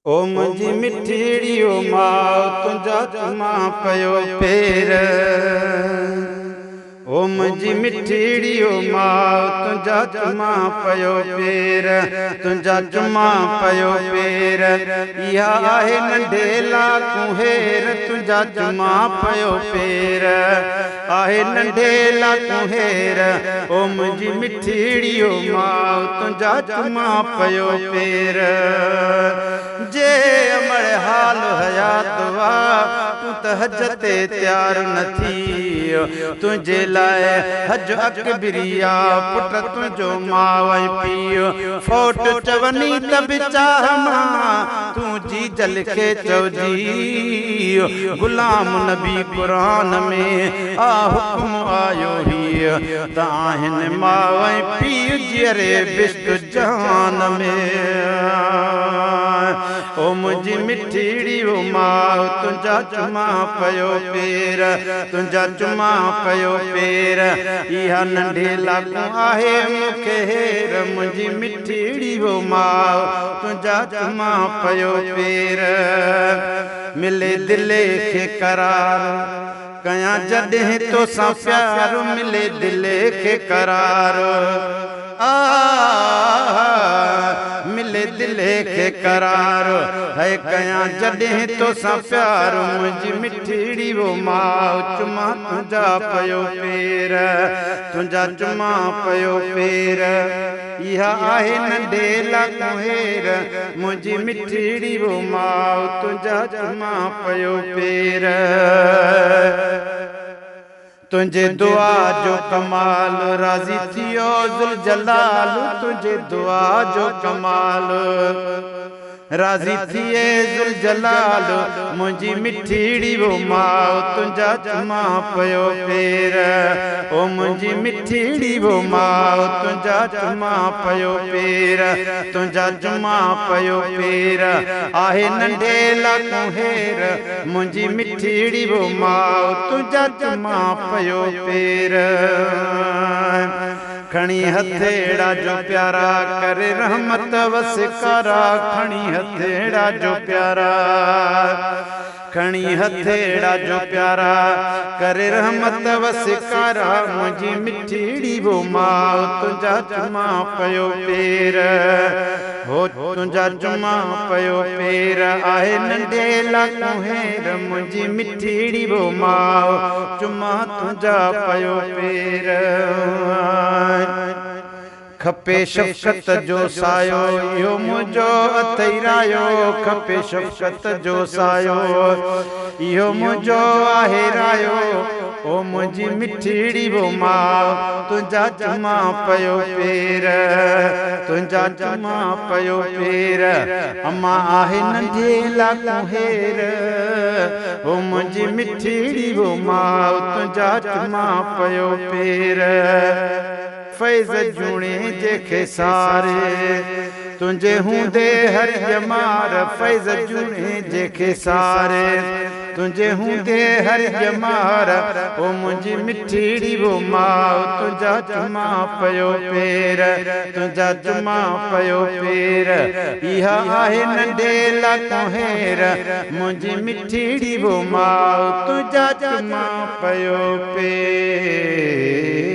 ओ मुंहिंजी मिठड़ी ओ माउ तुंहिंजा चुमा पयो पेर। ओ मुंहिंजी मिठड़ी ओ माउ तुंहिंजा चुमा पयो पेर। तुंहिंजा चुमा पयो पेर इहा आहे नंढे लाकूं हेर। तुंहिंजा चुमा पयो पेर आहे नंढे लाकूं हेर। ओ मुंहिंजी मिठड़ी ओ माउ तुंहिंजा चुमा पयो पेर। जे अमर हाल हयात वा तूं त हज ते तैयार न थी। तुंहिंजे लाइ हज अकबरिया पुट तुंहिंजो माउ ऐं पीउ। फोट चवनी त बि चाह मां तूं जी जल खे चवजी। गुलाम नबी क़ुरान में आ हुक्म आयो हीअ त आहिनि माउ ऐं पीउ जीअरे बिश्त जहान में। ओ मुंहिंजी मिठड़ी ओ माउ तुंहिंजा चुमा पयो पेर। तुंहिंजा चुमा पयो पेर इहा नंढे लाकूं आहे मूंखे हेर। मुंहिंजी मिठड़ी ओ माउ तुंहिंजा चुमा पयो पेर। मिले दिले खे करार कयां जॾहिं तोसां प्यार। मिले दिले खे करार मिले दिले खे करार है कयां जॾहिं तोसां प्यार। मुंहिंजी मिठड़ी वो माउ चुमा तुंहिंजा पयो पेर। तुंहिंजा चुमा पयो पेर इहा आहे नंढे लाकूं हेर। मुंहिंजी मिठड़ी वो माउ तुंहिंजा चुमा पयो पेर। तुंहिंजे दुआ जो कमाल राज़ी थियो ज़ुल जलाल। तुंहिंजे दुआ जो कमाल राज़ी थिए ज़ुल जलाल। मुंहिंजी मिठड़ी वो माउ तुंहिंजा चुमा पयो पेर। ओ मुंहिंजी मिठड़ी वो माउ तुंहिंजा चुमा पयो पेर। तुंहिंजा चुमा पयो पेर आहे नंढे लाकूं हेर। मुंहिंजी मिठड़ी वो माउ तुंहिंजा चुमा पयो पेर। खणी हथेड़ा जो प्यारा करे रहमत वसिकारा। खणी हथेड़ा जो प्यारा खणी हथेड़ा जो प्यारा करे रहमत वसिकारा। मुंहिंजी मिठड़ी वो माउ तुंहिंजा चुमा पयो पेर। हो तुंहिंजा चुमा पयो पेर आहे नंढे लाकूं हेर। मुंहिंजी मिठड़ी वो माउ चुमा तुंहिंजा पयो पेर। खपे शफ़क़त जो सायो इहो मुंहिंजो अथई रायो। खपे शफ़क़त जो सायो इहो मुंहिंजो आहे रायो। ओ मुंहिंजी मिठड़ी वो माउ तुंहिंजा चुमा पयो पेर। तुंहिंजा चुमा पयो पेर अम्मा आहे नंढे लाकूं हेर। ओ मुंहिंजी मिठड़ी वो माउ तुंहिंजा चुमा पयो पेर। फैज़ जूणे जेके सारे तुंहिंजे हूंदे हर जमार। फैज़ जूणे जेके सारे तुंहिंजे हूंदे हर जमार। ओ मुंहिंजी मिठड़ी वो माउ तुंहिंजा चुमा पयो पेर। तुंहिंजा चुमा पयो पेर इहा आहे नंढे लाकूं हेर। मुंहिंजी मिठड़ी वो माउ तुंहिंजा चुमा पयो पेर।